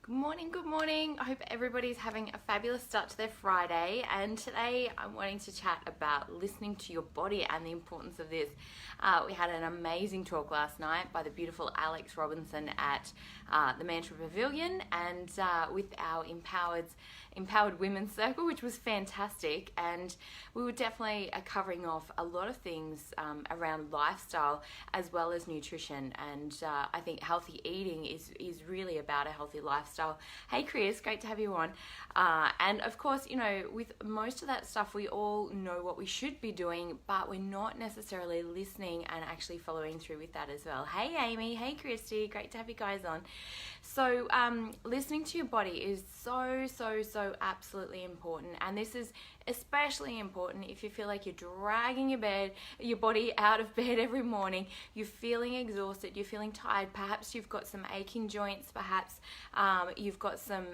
Good morning, good morning. I hope everybody's having a fabulous start to their Friday. And today I'm wanting to chat about listening to your body and the importance of this. We had an amazing talk last night by the beautiful Alex Robinson at the Mantra Pavilion and with our Empowered Women's Circle, which was fantastic. And we were definitely covering off a lot of things around lifestyle as well as nutrition. And I think healthy eating is really about a healthy lifestyle. Hey Chris, great to have you on. And of course, you know, with most of that stuff, we all know what we should be doing, but we're not necessarily listening and actually following through with that as well. Hey Amy, hey Christy, great to have you guys on. So listening to your body is so absolutely important, and this is especially important if you feel like you're dragging your body out of bed every morning, you're feeling exhausted, you're feeling tired, perhaps you've got some aching joints, perhaps you've got some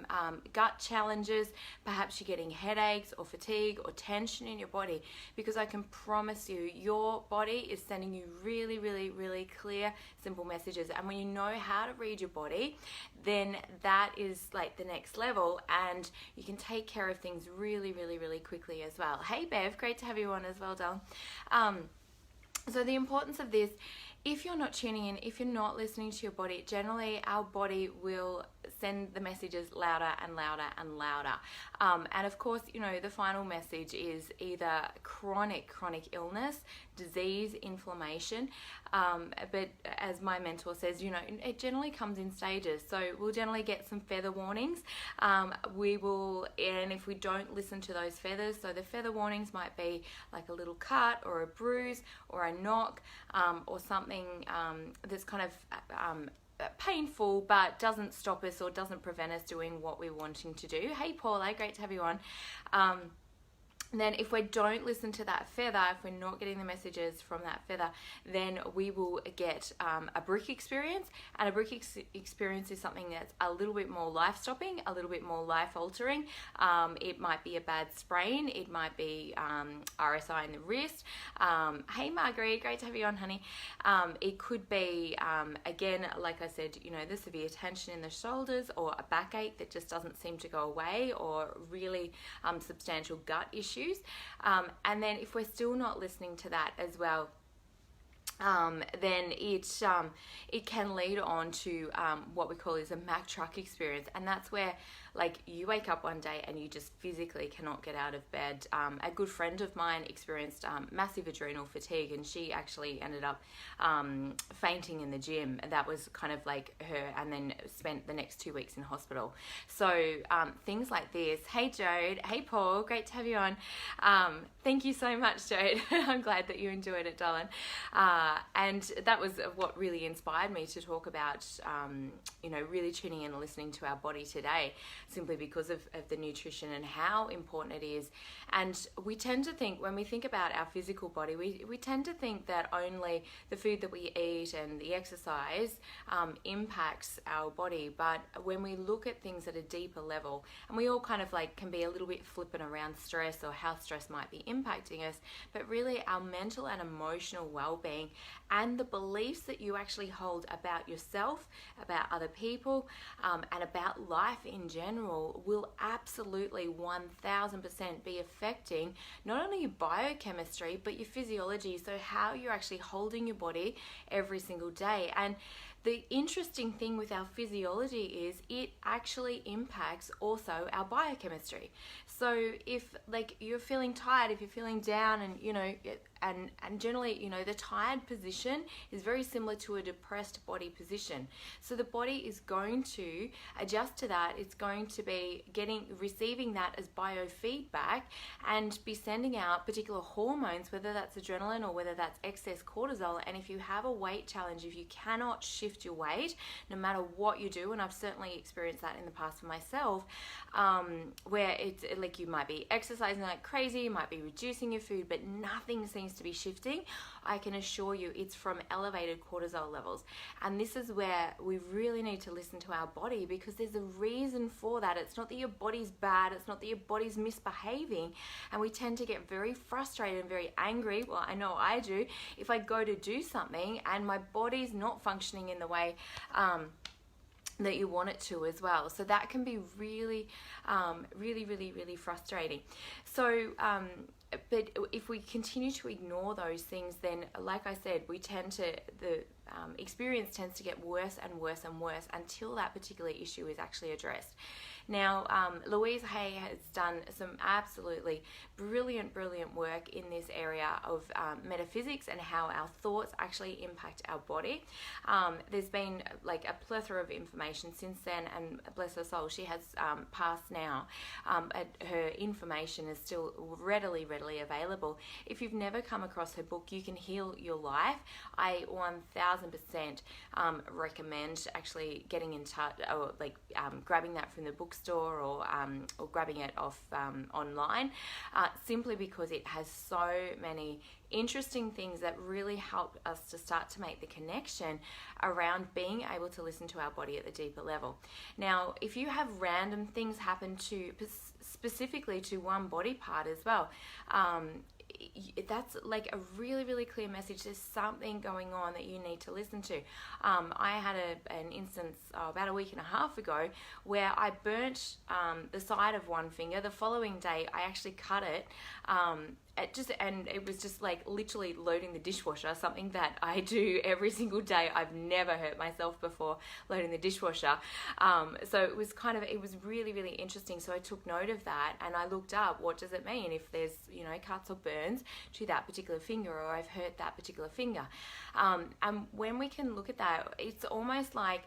gut challenges, perhaps you're getting headaches or fatigue or tension in your body, because I can promise you your body is sending you really clear, simple messages. And when you know how to read your body, then that is like the next level, and you can take care of things really quickly as well. Hey Bev, great to have you on as well, doll. So the importance of this, if you're not tuning in, if you're not listening to your body, generally our body will send the messages louder and louder and louder. And of course, you know, the final message is either chronic illness, disease, inflammation. But as my mentor says, you know, it generally comes in stages. So we'll generally get some feather warnings. And if we don't listen to those feathers, so the feather warnings might be like a little cut or a bruise or a knock, or something that's kind of painful but doesn't stop us or doesn't prevent us doing what we're wanting to do. Hey Paula, great to have you on. Then if we don't listen to that feather, if we're not getting the messages from that feather, then we will get a brick experience. And a brick experience is something that's a little bit more life-stopping, a little bit more life-altering. It might be a bad sprain. It might be RSI in the wrist. Hey Marguerite, great to have you on, honey. It could be, again, like I said, you know, the severe tension in the shoulders, or a backache that just doesn't seem to go away, or really substantial gut issues. And then if we're still not listening to that as well, then it can lead on to what we call is a Mack truck experience, and that's where like you wake up one day and you just physically cannot get out of bed. A good friend of mine experienced massive adrenal fatigue, and she actually ended up fainting in the gym. That was kind of like her, and then spent the next 2 weeks in hospital. So things like this. Hey Jode, hey Paul, great to have you on. Thank you so much, Jode. I'm glad that you enjoyed it, darling. And that was what really inspired me to talk about, you know, really tuning in and listening to our body today, simply because of the nutrition and how important it is. And we tend to think, when we think about our physical body, we tend to think that only the food that we eat and the exercise impacts our body. But when we look at things at a deeper level, and we all kind of like can be a little bit flippant around stress or how stress might be impacting us, but really our mental and emotional well-being and the beliefs that you actually hold about yourself, about other people, and about life in general will absolutely 1000% be affecting not only your biochemistry but your physiology, so how you're actually holding your body every single day. And the interesting thing with our physiology is it actually impacts also our biochemistry. So if like you're feeling tired, if you're feeling down, and you know, and generally, you know, the tired position is very similar to a depressed body position. So the body is going to adjust to that. It's going to be receiving that as biofeedback and be sending out particular hormones, whether that's adrenaline or whether that's excess cortisol. And if you have a weight challenge, if you cannot shift your weight, no matter what you do, and I've certainly experienced that in the past for myself, where it's like you might be exercising like crazy, you might be reducing your food, but nothing seems to be shifting, I can assure you it's from elevated cortisol levels. And this is where we really need to listen to our body, because there's a reason for that. It's not that your body's bad, it's not that your body's misbehaving, and we tend to get very frustrated and very angry. Well, I know I do, if I go to do something and my body's not functioning in the way that you want it to as well. So that can be really, really frustrating. So, but if we continue to ignore those things, then, like I said, the experience tends to get worse and worse and worse until that particular issue is actually addressed. Now, Louise Hay has done some absolutely brilliant work in this area of metaphysics and how our thoughts actually impact our body. There's been like a plethora of information since then, and bless her soul, she has passed now. Her information is still readily available. If you've never come across her book, You Can Heal Your Life, I 1000% recommend actually getting in touch, or like grabbing that from the bookstore, or grabbing it off online, simply because it has so many interesting things that really help us to start to make the connection around being able to listen to our body at the deeper level. Now, if you have random things happen to specifically to one body part as well, that's like a really clear message. There's something going on that you need to listen to. I had an instance about a week and a half ago where I burnt the side of one finger. The following day I actually cut it, and it was just like literally loading the dishwasher, something that I do every single day. I've never hurt myself before loading the dishwasher. So it was really interesting. So I took note of that and I looked up, what does it mean if there's, cuts or burns to that particular finger, or I've hurt that particular finger. And when we can look at that, it's almost like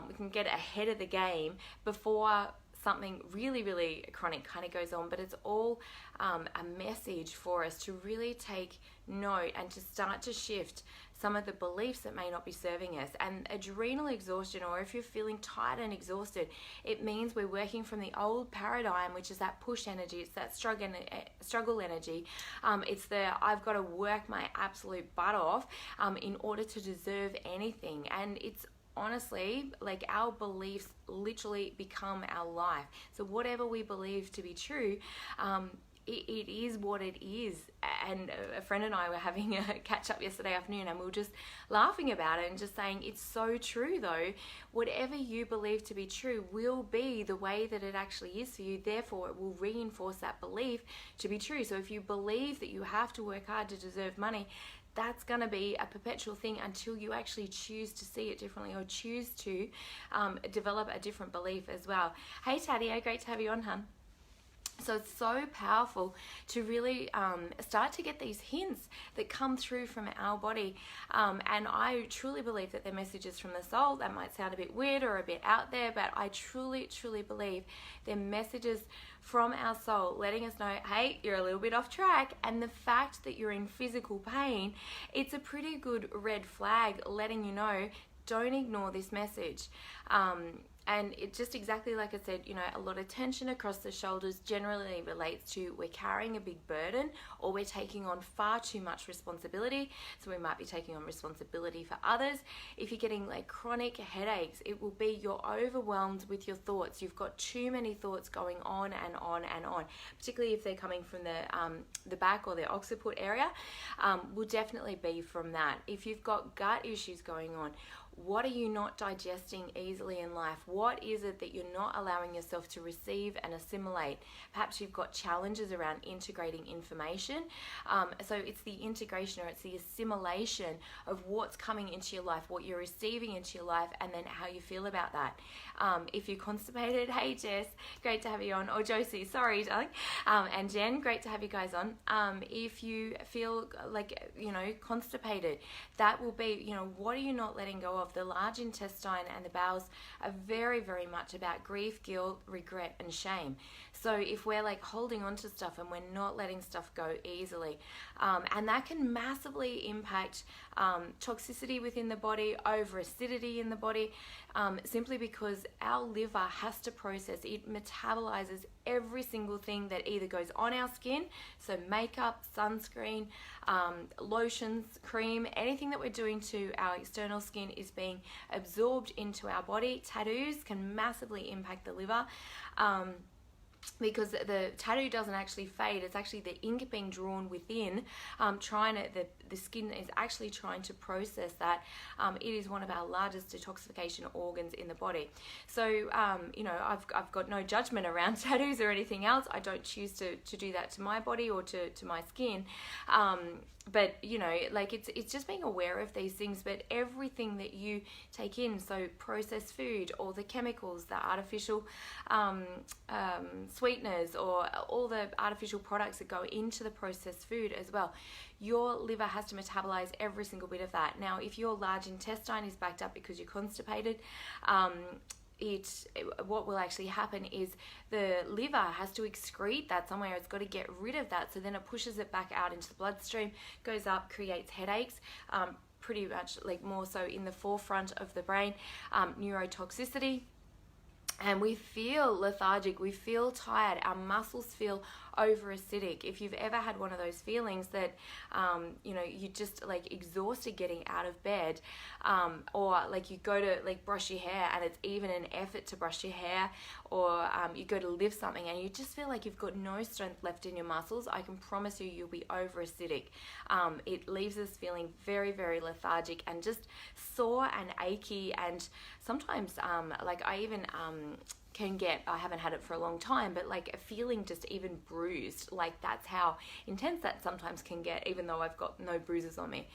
we can get ahead of the game before something really chronic kind of goes on. But it's all a message for us to really take note and to start to shift some of the beliefs that may not be serving us. And adrenal exhaustion, or if you're feeling tired and exhausted, it means we're working from the old paradigm, which is that push energy. It's that struggle energy. It's the I've got to work my absolute butt off in order to deserve anything. And it's honestly, like, our beliefs literally become our life. So whatever we believe to be true, it is what it is. And a friend and I were having a catch up yesterday afternoon, and we were just laughing about it and just saying, it's so true though. Whatever you believe to be true will be the way that it actually is for you. Therefore, it will reinforce that belief to be true. So if you believe that you have to work hard to deserve money, that's going to be a perpetual thing until you actually choose to see it differently, or choose to develop a different belief as well. Hey Tadia, great to have you on, hun. So it's so powerful to really start to get these hints that come through from our body. And I truly believe that they're messages from the soul. That might sound a bit weird or a bit out there, but I truly believe they're messages from our soul letting us know, hey, you're a little bit off track. And the fact that you're in physical pain, it's a pretty good red flag letting you know, don't ignore this message. And it just exactly like I said, a lot of tension across the shoulders generally relates to we're carrying a big burden, or we're taking on far too much responsibility. So we might be taking on responsibility for others. If you're getting like chronic headaches, it will be you're overwhelmed with your thoughts. You've got too many thoughts going on and on and on, particularly if they're coming from the back or the occiput area, will definitely be from that. If you've got gut issues going on, what are you not digesting easily in life? What is it that you're not allowing yourself to receive and assimilate? Perhaps you've got challenges around integrating information. So it's the integration, or it's the assimilation of what's coming into your life, what you're receiving into your life, and then how you feel about that. If you're constipated, hey Jess, great to have you on. Or Josie, sorry darling. And Jen, great to have you guys on. If you feel like, constipated, that will be, what are you not letting go of? The large intestine and the bowels are very much about grief, guilt, regret, and shame. So if we're like holding on to stuff and we're not letting stuff go easily, and that can massively impact toxicity within the body, over acidity in the body, simply because our liver has to process, it metabolizes every single thing that either goes on our skin, so makeup, sunscreen, lotions, cream, anything that we're doing to our external skin is being absorbed into our body. Tattoos can massively impact the liver. because the tattoo doesn't actually fade. It's actually the ink being drawn within, the skin is actually trying to process that. It is one of our largest detoxification organs in the body. So, you know, I've got no judgment around tattoos or anything else. I don't choose to do that to my body or to my skin. But, you know, like it's just being aware of these things. But everything that you take in, so processed food or the chemicals, the artificial sweeteners, or all the artificial products that go into the processed food as well, your liver has to metabolize every single bit of that. Now, if your large intestine is backed up because you're constipated, what will actually happen is the liver has to excrete that somewhere. It's got to get rid of that, so then it pushes it back out into the bloodstream, goes up, creates headaches, pretty much like more so in the forefront of the brain, neurotoxicity. And we feel lethargic, we feel tired, our muscles feel over acidic. If you've ever had one of those feelings that, you know, you just like exhausted getting out of bed, or like you go to like brush your hair and it's even an effort to brush your hair, or you go to lift something and you just feel like you've got no strength left in your muscles, I can promise you, you'll be over acidic. It leaves us feeling very, very lethargic and just sore and achy, and sometimes like I even can get, I haven't had it for a long time, but like a feeling just even bruised. Like that's how intense that sometimes can get, even though I've got no bruises on me.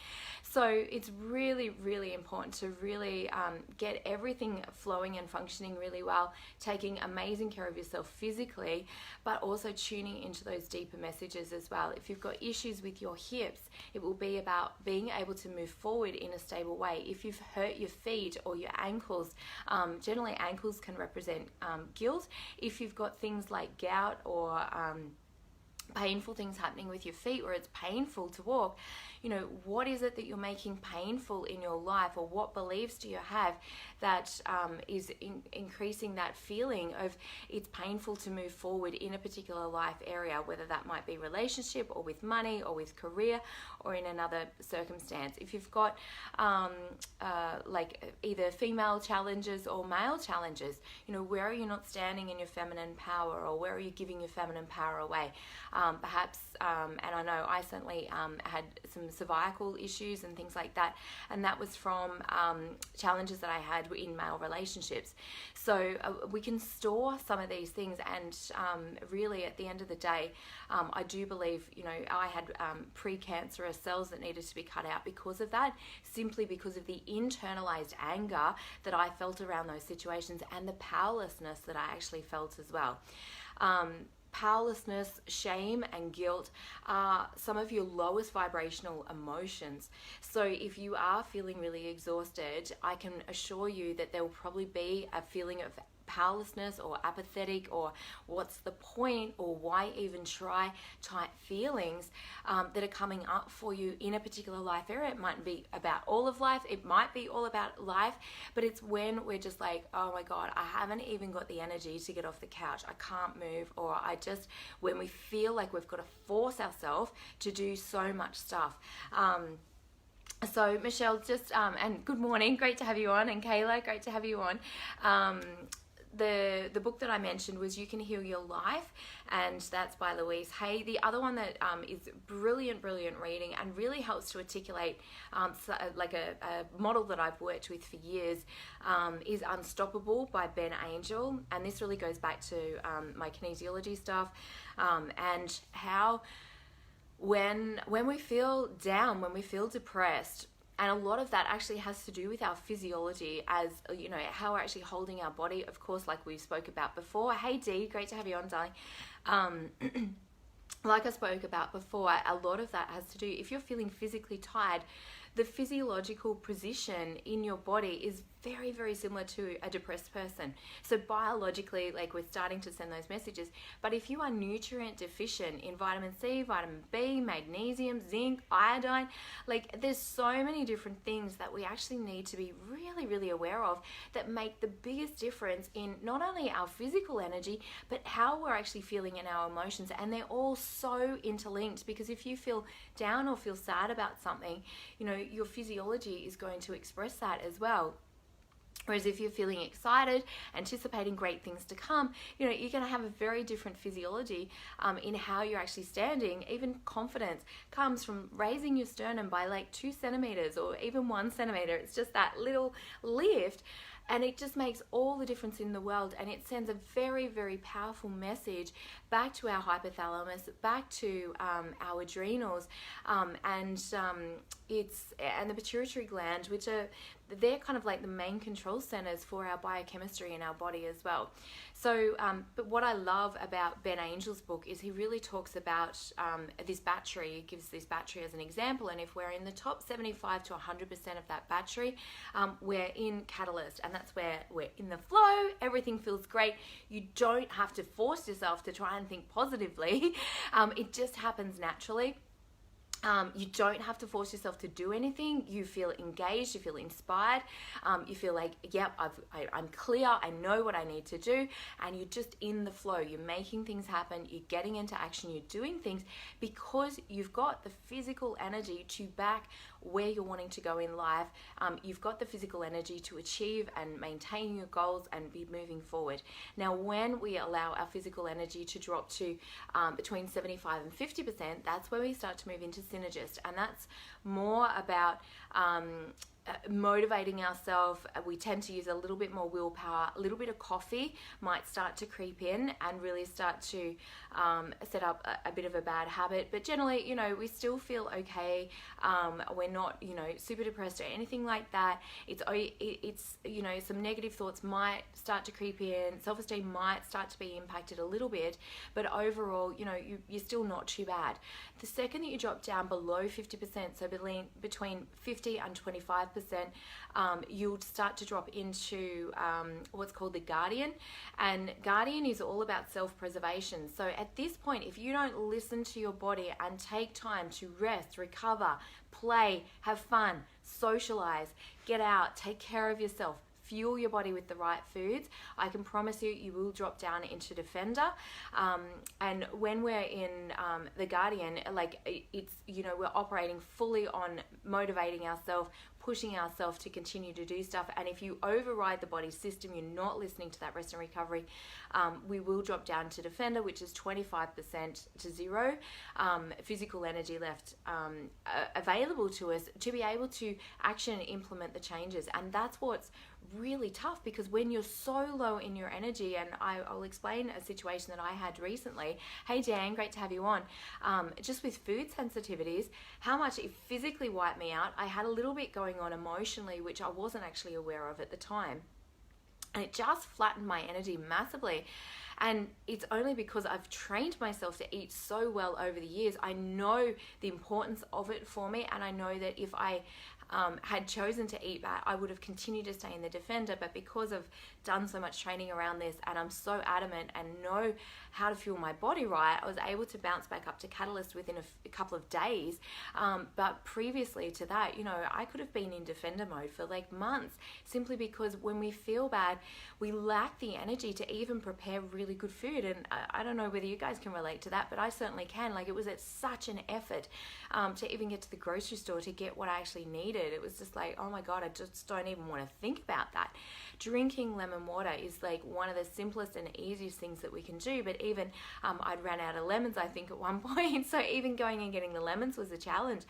So it's really, really important to really get everything flowing and functioning really well, taking amazing care of yourself physically, but also tuning into those deeper messages as well. If you've got issues with your hips, it will be about being able to move forward in a stable way. If you've hurt your feet or your ankles, generally ankles can represent guilt. If you've got things like gout or painful things happening with your feet where it's painful to walk, you know, what is it that you're making painful in your life, or what beliefs do you have that is increasing that feeling of it's painful to move forward in a particular life area, whether that might be relationship or with money or with career or in another circumstance. If you've got like either female challenges or male challenges, you know, where are you not standing in your feminine power, or where are you giving your feminine power away? Perhaps, and I know I certainly had some cervical issues and things like that, and that was from challenges that I had in male relationships. So we can store some of these things, and really at the end of the day, I do believe, you know, I had precancerous cells that needed to be cut out because of that, simply because of the internalized anger that I felt around those situations and the powerlessness that I actually felt as well. Powerlessness, shame, and guilt are some of your lowest vibrational emotions. So if you are feeling really exhausted, I can assure you that there will probably be a feeling of powerlessness or apathetic or what's the point or why even try type feelings that are coming up for you in a particular life area. It might be about all of life, it might be all about life, but it's when we're just like, oh my God, I haven't even got the energy to get off the couch, I can't move, or when we feel like we've got to force ourselves to do so much stuff. So Michelle, just and good morning, great to have you on, and Kayla, great to have you on. The book that I mentioned was You Can Heal Your Life, and that's by Louise Hay. The other one that is brilliant reading and really helps to articulate like a model that I've worked with for years is Unstoppable by Ben Angel, and this really goes back to my kinesiology stuff, and how when we feel down, when we feel depressed, and a lot of that actually has to do with our physiology, as you know, how we're actually holding our body, of course, like we spoke about before. Hey Dee, great to have you on, darling. Like I spoke about before, a lot of that has to do, if you're feeling physically tired, the physiological position in your body is very similar to a depressed person. So biologically, like, we're starting to send those messages. But if you are nutrient deficient in vitamin C, vitamin B, magnesium, zinc, iodine, like, there's so many different things that we actually need to be really aware of that make the biggest difference in not only our physical energy, but how we're actually feeling in our emotions. And they're all so interlinked, because if you feel down or feel sad about something, you know, your physiology is going to express that as well. Whereas if you're feeling excited, anticipating great things to come, you're going to have a very different physiology in how you're actually standing. Even confidence comes from raising your sternum by like 2 centimeters or even 1 centimeter. It's just that little lift. And it just makes all the difference in the world, and it sends a very, very powerful message back to our hypothalamus, back to our adrenals, and the pituitary gland, which they're kind of like the main control centers for our biochemistry in our body as well. So, but what I love about Ben Angel's book is he really talks about this battery. He gives this battery as an example, and if we're in the top 75 to 100% of that battery, we're in Catalyst, and that's where we're in the flow. Everything feels great. You don't have to force yourself to try and think positively. It just happens naturally. You don't have to force yourself to do anything. You feel engaged, you feel inspired, you feel like, yep, I'm clear, I know what I need to do, and you're just in the flow. You're making things happen, you're getting into action, you're doing things because you've got the physical energy to back where you're wanting to go in life. You've got the physical energy to achieve and maintain your goals and be moving forward. Now, when we allow our physical energy to drop to between 75 and 50%, that's where we start to move into synergist, and that's more about motivating ourselves. We tend to use a little bit more willpower. A little bit of coffee might start to creep in and really start to set up a bit of a bad habit, but generally, we still feel okay. We're not, super depressed or anything like that. It's some negative thoughts might start to creep in. Self-esteem might start to be impacted a little bit, but overall, you're still not too bad. The second that you drop down below 50%, so between 50 and 25%, you'll start to drop into what's called the Guardian, and Guardian is all about self-preservation. So at this point, if you don't listen to your body and take time to rest, recover, play, have fun, socialize, get out, take care of yourself, fuel your body with the right foods, I can promise you will drop down into Defender. And when we're in the Guardian, it's, we're operating fully on motivating ourselves, pushing ourselves to continue to do stuff. And if you override the body system, you're not listening to that rest and recovery, we will drop down to Defender, which is 25% to 0 physical energy left available to us to be able to action and implement the changes. And that's what's really tough, because when you're so low in your energy, and I'll explain a situation that I had recently. Hey Dan, great to have you on. Just with food sensitivities, how much it physically wiped me out. I had a little bit going on emotionally, which I wasn't actually aware of at the time. And it just flattened my energy massively. And it's only because I've trained myself to eat so well over the years. I know the importance of it for me, and I know that if I had chosen to eat that, I would have continued to stay in the Defender. But because I've done so much training around this, and I'm so adamant and know how to fuel my body right, I was able to bounce back up to Catalyst within a couple of days. But previously to that, I could have been in Defender mode for like months, simply because when we feel bad, we lack the energy to even prepare really good food. And I don't know whether you guys can relate to that, but I certainly can. Like, it was at such an effort to even get to the grocery store to get what I actually needed. It was just like, oh my God, I just don't even want to think about that. Drinking lemon water is like one of the simplest and easiest things that we can do. But even I'd ran out of lemons, I think, at one point. So even going and getting the lemons was a challenge,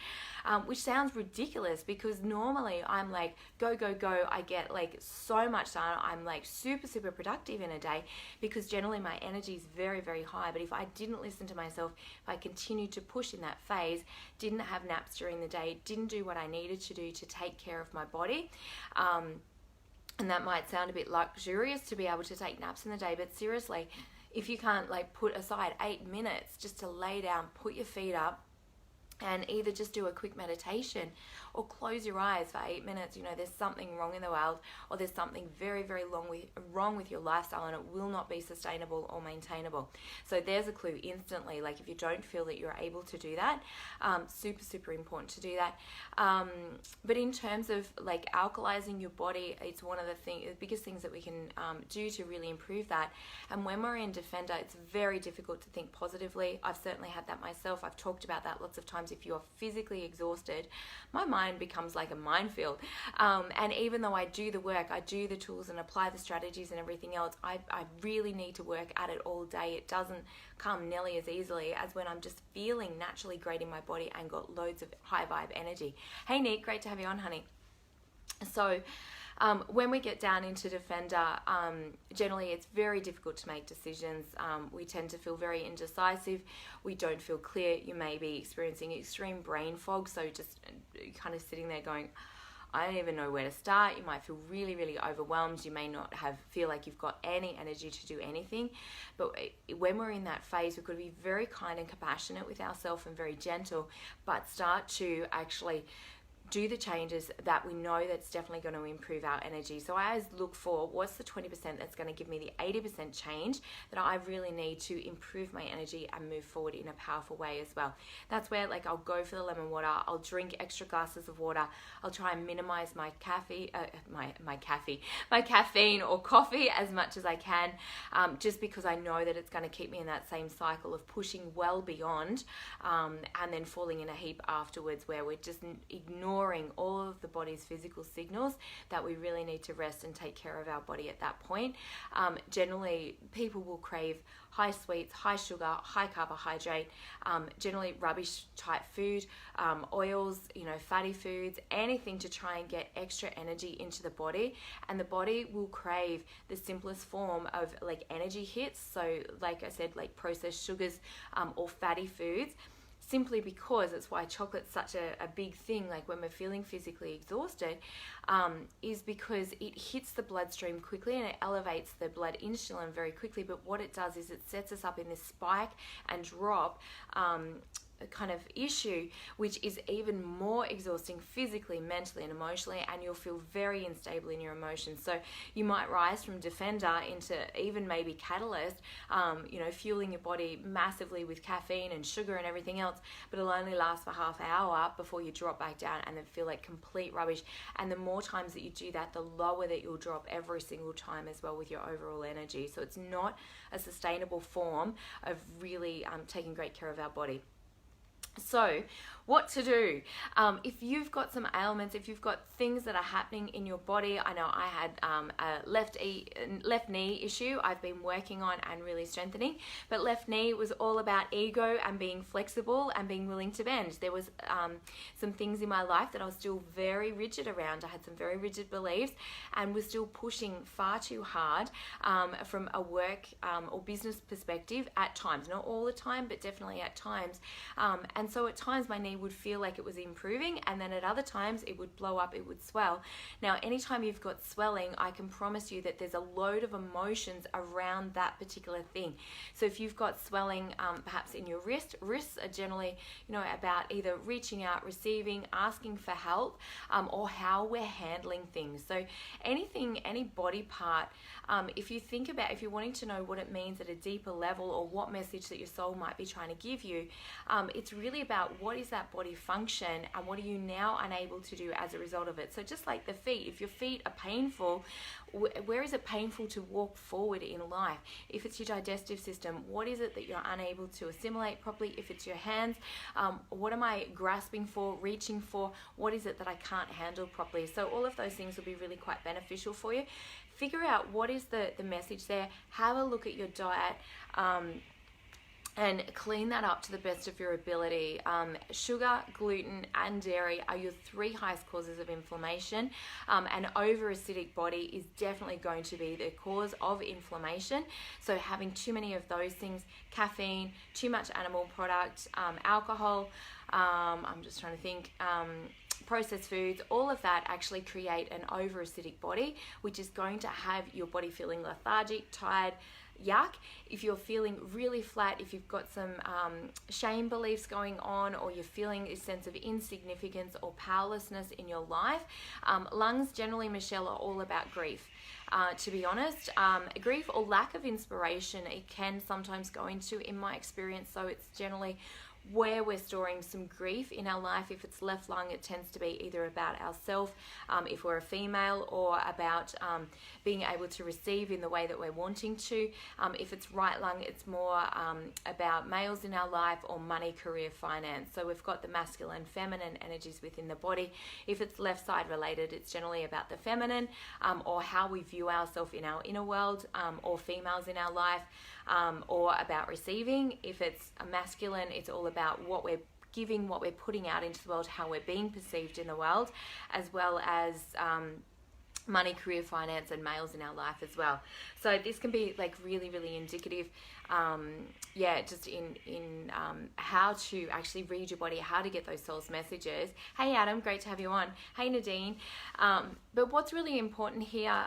which sounds ridiculous, because normally I'm like, go, go, go. I get like so much done. I'm like super, super productive in a day, because generally my energy is very, very high. But if I didn't listen to myself, if I continued to push in that phase, didn't have naps during the day, didn't do what I needed to do to take care of my body, and that might sound a bit luxurious to be able to take naps in the day, but seriously, if you can't like put aside 8 minutes just to lay down, put your feet up, and either just do a quick meditation or close your eyes for 8 minutes, there's something wrong in the world, or there's something very, very wrong with your lifestyle, and it will not be sustainable or maintainable. So there's a clue instantly. Like, if you don't feel that you're able to do that, super, super important to do that. But in terms of like alkalizing your body, it's one of the biggest things that we can do to really improve that. And when we're in Defender, it's very difficult to think positively. I've certainly had that myself. I've talked about that lots of times if you're physically exhausted, my mind becomes like a minefield. And even though I do the work, I do the tools and apply the strategies and everything else, I really need to work at it all day. It doesn't come nearly as easily as when I'm just feeling naturally great in my body and got loads of high vibe energy. Hey Nick, great to have you on, honey. So when we get down into Defender, generally it's very difficult to make decisions. We tend to feel very indecisive. We don't feel clear. You may be experiencing extreme brain fog, so just kind of sitting there going, I don't even know where to start. You might feel really, really overwhelmed. You may not feel like you've got any energy to do anything. But when we're in that phase, we've got to be very kind and compassionate with ourselves and very gentle, but start to actually do the changes that we know that's definitely going to improve our energy. So I always look for what's the 20% that's going to give me the 80% change that I really need to improve my energy and move forward in a powerful way as well. That's where like I'll go for the lemon water, I'll drink extra glasses of water, I'll try and minimize my caffeine or coffee as much as I can, just because I know that it's going to keep me in that same cycle of pushing well beyond and then falling in a heap afterwards, where we're just ignoring all of the body's physical signals that we really need to rest and take care of our body at that point. Generally, people will crave high sweets, high sugar, high carbohydrate, generally rubbish type food, oils, fatty foods, anything to try and get extra energy into the body. And the body will crave the simplest form of like energy hits. So like I said, like processed sugars or fatty foods, simply because it's why chocolate's such a big thing, like when we're feeling physically exhausted, is because it hits the bloodstream quickly and it elevates the blood insulin very quickly. But what it does is it sets us up in this spike and drop kind of issue, which is even more exhausting physically, mentally and emotionally, and you'll feel very unstable in your emotions. So you might rise from Defender into even maybe Catalyst, fueling your body massively with caffeine and sugar and everything else, but it'll only last for half an hour before you drop back down and then feel like complete rubbish. And the more times that you do that, the lower that you'll drop every single time as well with your overall energy. So it's not a sustainable form of really taking great care of our body. So what to do if you've got some ailments, if you've got things that are happening in your body. I know I had a left knee issue I've been working on and really strengthening, but left knee was all about ego and being flexible and being willing to bend. There was some things in my life that I was still very rigid around. I had some very rigid beliefs and was still pushing far too hard from a work or business perspective at times, not all the time, but definitely at times. And so at times my knee would feel like it was improving, and then at other times it would blow up, it would swell. Now, anytime you've got swelling, I can promise you that there's a load of emotions around that particular thing. So if you've got swelling perhaps in your wrists are generally, about either reaching out, receiving, asking for help, or how we're handling things. So any body part, if you're wanting to know what it means at a deeper level or what message that your soul might be trying to give you, it's really about what is that body function and what are you now unable to do as a result of it. So just like the feet, if your feet are painful, where is it painful to walk forward in life? If it's your digestive system, what is it that you're unable to assimilate properly? If it's your hands, what am I grasping for, reaching for? What is it that I can't handle properly? So all of those things will be really quite beneficial for you. Figure out what is the message there. Have a look at your diet. And clean that up to the best of your ability. Sugar, gluten, and dairy are your three highest causes of inflammation. An over-acidic body is definitely going to be the cause of inflammation. So having too many of those things, caffeine, too much animal product, alcohol, I'm just trying to think, processed foods, all of that actually create an over-acidic body, which is going to have your body feeling lethargic, tired, yuck. If you're feeling really flat, if you've got some shame beliefs going on, or you're feeling a sense of insignificance or powerlessness in your life, lungs generally, Michelle, are all about grief. To be honest, grief or lack of inspiration, it can sometimes go into, in my experience. So it's generally where we're storing some grief in our life. If it's left lung, it tends to be either about ourselves, if we're a female, or about being able to receive in the way that we're wanting to. If it's right lung, it's more about males in our life, or money, career, finance. So we've got the masculine, feminine energies within the body. If it's left side related, it's generally about the feminine, or how we view ourselves in our inner world, or females in our life, or about receiving. If it's a masculine, it's all about what we're giving, what we're putting out into the world, how we're being perceived in the world, as well as money, career, finance, and males in our life as well. So this can be like really, really indicative, just in how to actually read your body, how to get those soul's messages. Hey Adam, great to have you on. Hey Nadine. But what's really important here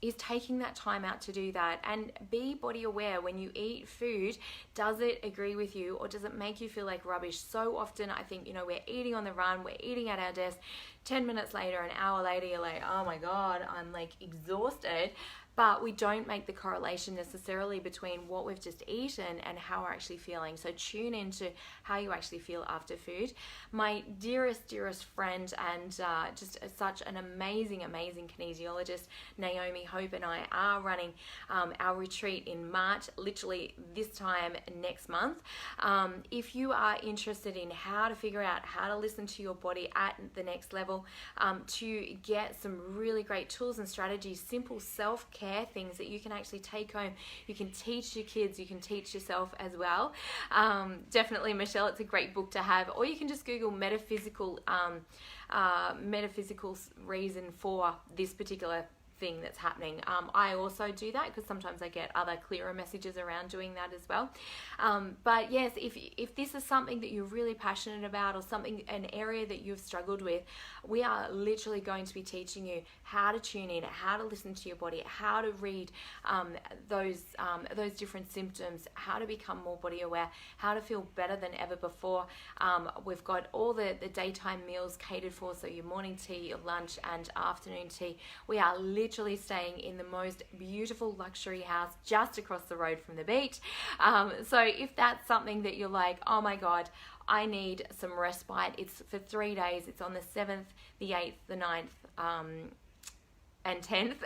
is taking that time out to do that, and be body aware when you eat food. Does it agree with you, or does it make you feel like rubbish? So often I think, we're eating on the run, we're eating at our desk, 10 minutes later, an hour later, you're like, oh my God, I'm like exhausted. But we don't make the correlation necessarily between what we've just eaten and how we're actually feeling. So tune into how you actually feel after food. My dearest, dearest friend, and just such an amazing, amazing kinesiologist, Naomi Hope, and I are running our retreat in March, literally this time next month. If you are interested in how to figure out how to listen to your body at the next level, to get some really great tools and strategies, simple self-care things that you can actually take home, you can teach your kids, you can teach yourself as well. Definitely, Michelle, it's a great book to have. Or you can just Google metaphysical reason for this particular thing that's happening. I also do that because sometimes I get other clearer messages around doing that as well. But yes, if this is something that you're really passionate about, or an area that you've struggled with, we are literally going to be teaching you how to tune in, how to listen to your body, how to read those different symptoms, how to become more body aware, how to feel better than ever before. We've got all the daytime meals catered for, so your morning tea, your lunch, and afternoon tea. We are literally staying in the most beautiful luxury house just across the road from the beach. So if that's something that you're like, oh my God, I need some respite, it's for 3 days. It's on the 7th, the 8th, the 9th, and 10th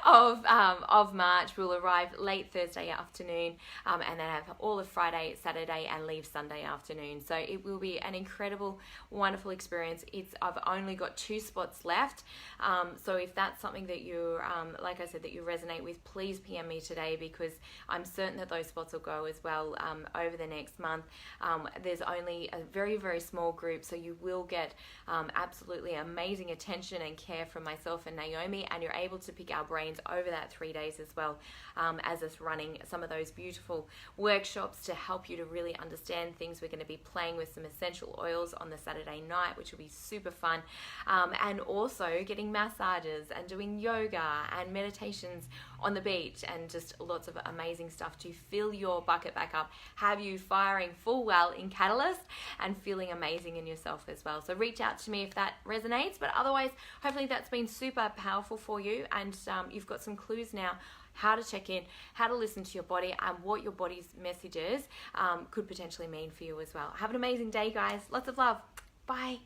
of March. We'll arrive late Thursday afternoon, and then have all of Friday, Saturday, and leave Sunday afternoon. So it will be an incredible, wonderful experience. I've only got 2 spots left. So if that's something that you, like I said, that you resonate with, please PM me today, because I'm certain that those spots will go as well over the next month. There's only a very, very small group, so you will get absolutely amazing attention and care from myself and Naomi, and you're able to pick our brains over that 3 days as well, as us running some of those beautiful workshops to help you to really understand things. We're going to be playing with some essential oils on the Saturday night, which will be super fun, and also getting massages and doing yoga and meditations on the beach, and just lots of amazing stuff to fill your bucket back up, have you firing full well in Catalyst and feeling amazing in yourself as well. So reach out to me if that resonates, but otherwise, hopefully that's been super powerful for you, and you've got some clues now how to check in, how to listen to your body, and what your body's messages could potentially mean for you as well. Have an amazing day, guys. Lots of love. Bye.